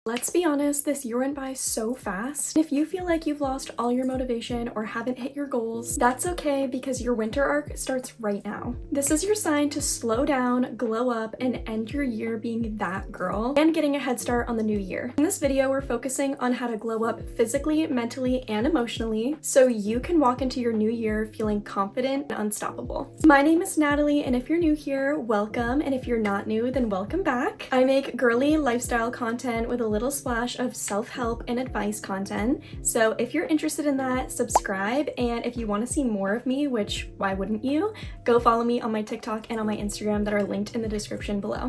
Let's be honest, this year went by so fast. If you feel like you've lost all your motivation or haven't hit your goals, that's okay because your winter arc starts right now. This is your sign to slow down, glow up, and end your year being that girl and getting a head start on the new year. In this video, we're focusing on how to glow up physically, mentally, and emotionally so you can walk into your new year feeling confident and unstoppable. My name is Natalie, and if you're new here, welcome, and if you're not new, then welcome back. I make girly lifestyle content with a little splash of self-help and advice content. So if you're interested in that, subscribe. And if you want to see more of me, which why wouldn't you, go follow me on my TikTok and on my Instagram that are linked in the description below.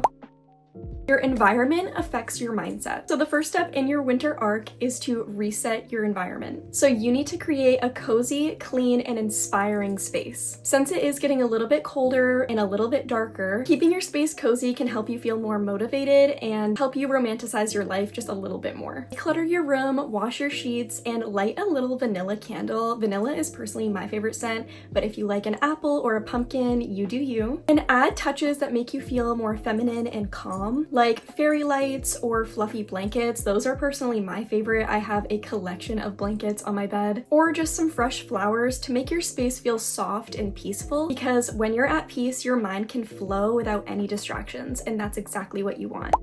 Your environment affects your mindset. So the first step in your winter arc is to reset your environment. So you need to create a cozy, clean, and inspiring space. Since it is getting a little bit colder and a little bit darker, keeping your space cozy can help you feel more motivated and help you romanticize your life just a little bit more. Clutter your room, wash your sheets, and light a little vanilla candle. Vanilla is personally my favorite scent, but if you like an apple or a pumpkin, you do you. And add touches that make you feel more feminine and calm, like fairy lights or fluffy blankets. Those are personally my favorite. I have a collection of blankets on my bed. Or just some fresh flowers to make your space feel soft and peaceful, because when you're at peace, your mind can flow without any distractions, and that's exactly what you want.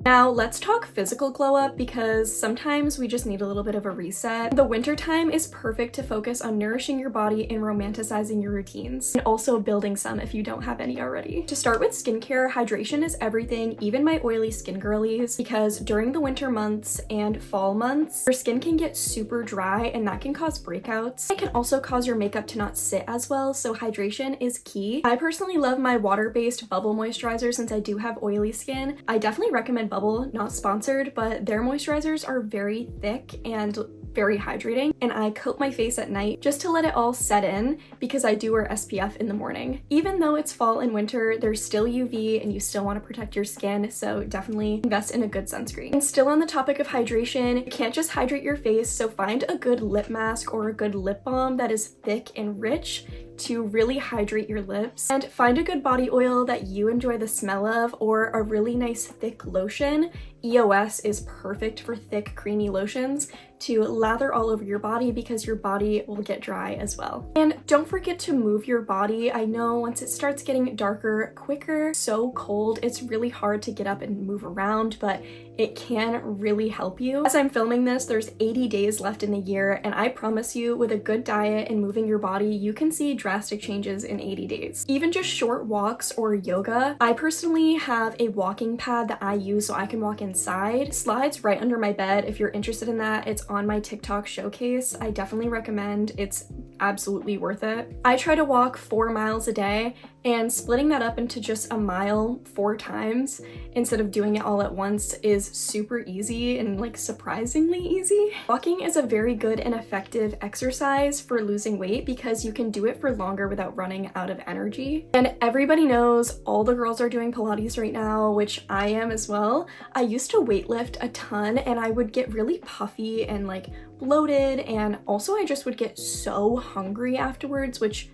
Now let's talk physical glow up, because sometimes we just need a little bit of a reset. The winter time is perfect to focus on nourishing your body and romanticizing your routines, and also building some if you don't have any already. To start with skincare, hydration is everything, even my oily skin girlies, because during the winter months and fall months, your skin can get super dry and that can cause breakouts. It can also cause your makeup to not sit as well, so hydration is key. I personally love my water-based bubble moisturizer since I do have oily skin. I definitely recommend Bubble, not sponsored, but their moisturizers are very thick and very hydrating, and I coat my face at night just to let it all set in, because I do wear SPF in the morning. Even though it's fall and winter, there's still UV and you still want to protect your skin, so definitely invest in a good sunscreen. And still on the topic of hydration, you can't just hydrate your face, so find a good lip mask or a good lip balm that is thick and rich to really hydrate your lips. And find a good body oil that you enjoy the smell of, or a really nice thick lotion. EOS is perfect for thick, creamy lotions to lather all over your body, because your body will get dry as well. And don't forget to move your body. I know once it starts getting darker quicker, so cold, it's really hard to get up and move around, but it can really help you. As I'm filming this, there's 80 days left in the year, and I promise you, with a good diet and moving your body, you can see drastic changes in 80 days. Even just short walks or yoga. I personally have a walking pad that I use so I can walk inside. It slides right under my bed. If you're interested in that, it's on my TikTok showcase. I definitely recommend. It's absolutely worth it. I try to walk 4 miles a day, and splitting that up into just a mile 4 times instead of doing it all at once is super easy and like surprisingly easy. Walking is a very good and effective exercise for losing weight because you can do it for longer without running out of energy. And everybody knows all the girls are doing Pilates right now, which I am as well. I used to weightlift a ton and I would get really puffy and like bloated, and also I just would get so hungry afterwards, which,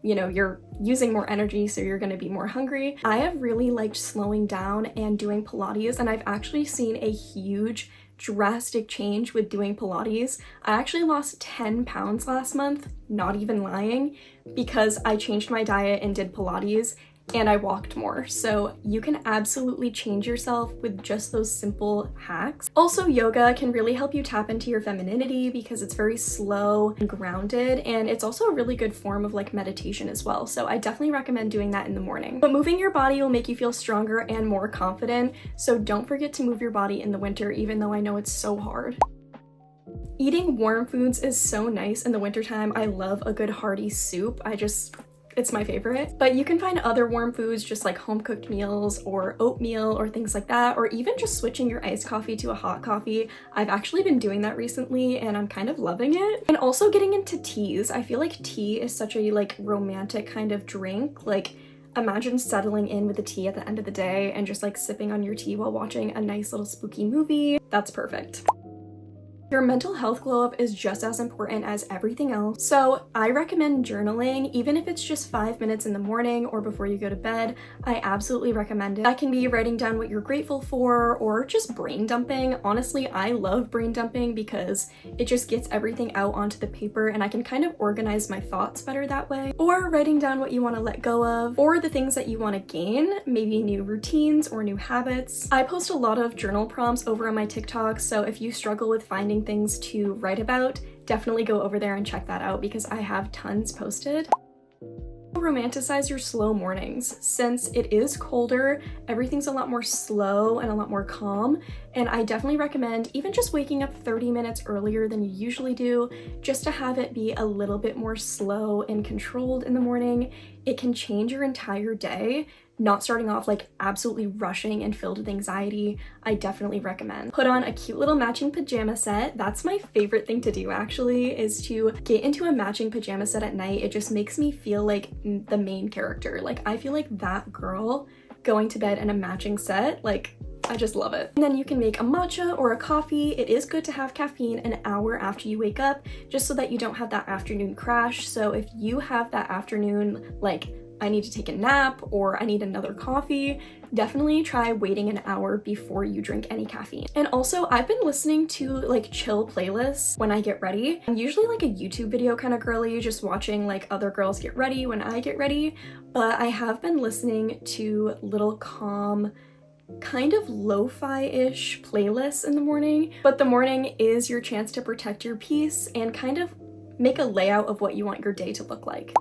you know, you're using more energy, so you're gonna be more hungry. I have really liked slowing down and doing Pilates, and I've actually seen a huge drastic change with doing Pilates. I actually lost 10 pounds last month, not even lying, because I changed my diet and did Pilates, and I walked more. So you can absolutely change yourself with just those simple hacks. Also, yoga can really help you tap into your femininity because it's very slow and grounded, and it's also a really good form of like meditation as well. So I definitely recommend doing that in the morning. But moving your body will make you feel stronger and more confident, so don't forget to move your body in the winter, even though I know it's so hard. Eating warm foods is so nice in the wintertime. I love a good hearty soup. It's my favorite. But you can find other warm foods, just like home cooked meals or oatmeal or things like that, or even just switching your iced coffee to a hot coffee. I've actually been doing that recently and I'm kind of loving it. And also getting into teas. I feel like tea is such a like romantic kind of drink. Like, imagine settling in with a tea at the end of the day and just like sipping on your tea while watching a nice little spooky movie. That's perfect. Your mental health glow up is just as important as everything else. So I recommend journaling, even if it's just 5 minutes in the morning or before you go to bed. I absolutely recommend it. That can be writing down what you're grateful for or just brain dumping. Honestly, I love brain dumping because it just gets everything out onto the paper and I can kind of organize my thoughts better that way. Or writing down what you want to let go of or the things that you want to gain, maybe new routines or new habits. I post a lot of journal prompts over on my TikTok, so if you struggle with finding things to write about, definitely go over there and check that out because I have tons posted. Romanticize your slow mornings. Since it is colder, everything's a lot more slow and a lot more calm, and I definitely recommend even just waking up 30 minutes earlier than you usually do, just to have it be a little bit more slow and controlled in the morning. It can change your entire day. Not starting off like absolutely rushing and filled with anxiety, I definitely recommend. Put on a cute little matching pajama set. That's my favorite thing to do actually, is to get into a matching pajama set at night. It just makes me feel like the main character. Like I feel like that girl going to bed in a matching set, like I just love it. And then you can make a matcha or a coffee. It is good to have caffeine an hour after you wake up, just so that you don't have that afternoon crash. So if you have that afternoon, like I need to take a nap or I need another coffee, definitely try waiting an hour before you drink any caffeine. And also I've been listening to like chill playlists when I get ready. I'm usually like a YouTube video kind of girly, just watching like other girls get ready when I get ready, but I have been listening to little calm, kind of lo-fi-ish playlists in the morning. But the morning is your chance to protect your peace and kind of make a layout of what you want your day to look like.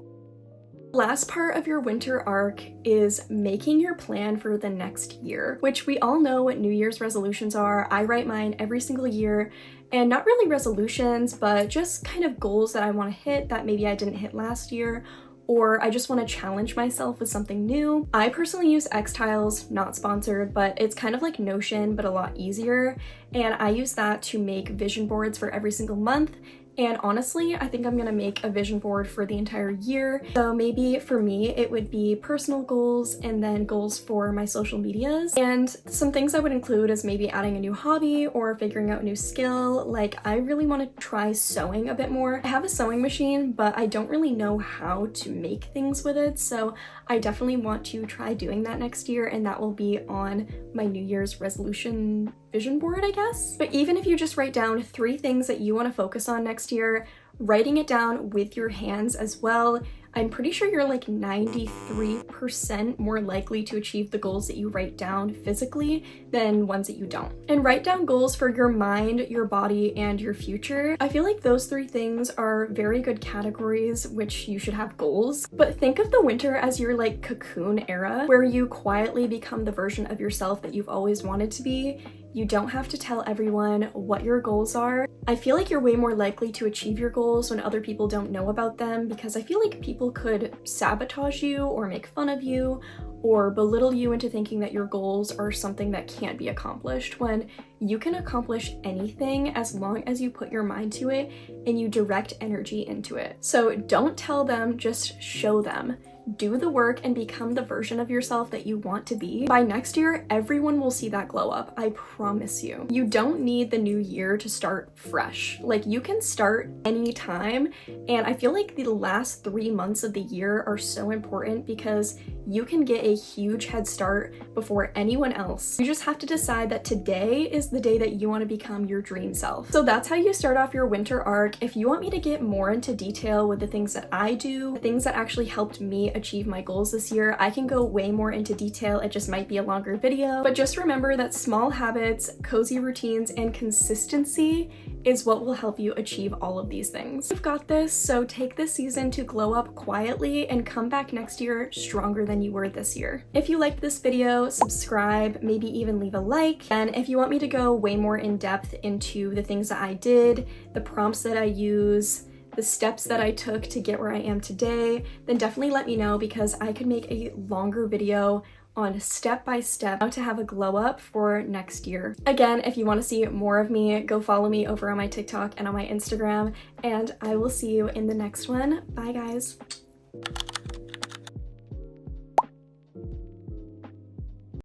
Last part of your winter arc is making your plan for the next year, which we all know what New Year's resolutions are. I write mine every single year, and not really resolutions, but just kind of goals that I want to hit that maybe I didn't hit last year, or I just want to challenge myself with something new. I personally use Xtiles, not sponsored, but it's kind of like Notion, but a lot easier. And I use that to make vision boards for every single month. And honestly, I think I'm gonna make a vision board for the entire year. So maybe for me, it would be personal goals and then goals for my social medias. And some things I would include is maybe adding a new hobby or figuring out a new skill. Like I really wanna try sewing a bit more. I have a sewing machine, but I don't really know how to make things with it. So I definitely want to try doing that next year, and that will be on my New Year's resolution vision board, I guess. But even if you just write down 3 things that you want to focus on next year, writing it down with your hands as well, I'm pretty sure you're like 93% more likely to achieve the goals that you write down physically than ones that you don't. And write down goals for your mind, your body, and your future. I feel like those 3 things are very good categories which you should have goals. But think of the winter as your like cocoon era, where you quietly become the version of yourself that you've always wanted to be. You don't have to tell everyone what your goals are. I feel like you're way more likely to achieve your goals when other people don't know about them, because I feel like people could sabotage you or make fun of you or belittle you into thinking that your goals are something that can't be accomplished, when you can accomplish anything as long as you put your mind to it and you direct energy into it. So don't tell them, just show them. Do the work and become the version of yourself that you want to be. By next year, everyone will see that glow up. I promise you. You don't need the new year to start fresh. Like you can start anytime. And I feel like the last 3 months of the year are so important because you can get a huge head start before anyone else. You just have to decide that today is the day that you want to become your dream self. So that's how you start off your winter arc. If you want me to get more into detail with the things that I do, the things that actually helped me achieve my goals this year, I can go way more into detail. It just might be a longer video, but just remember that small habits, cozy routines, and consistency is what will help you achieve all of these things. You've got this, so take this season to glow up quietly and come back next year stronger than you were this year. If you liked this video, subscribe, maybe even leave a like. And if you want me to go way more in depth into the things that I did, the prompts that I use, the steps that I took to get where I am today, then definitely let me know, because I could make a longer video on step by step how to have a glow up for next year. Again, if you want to see more of me, go follow me over on my TikTok and on my Instagram, and I will see you in the next one. Bye guys.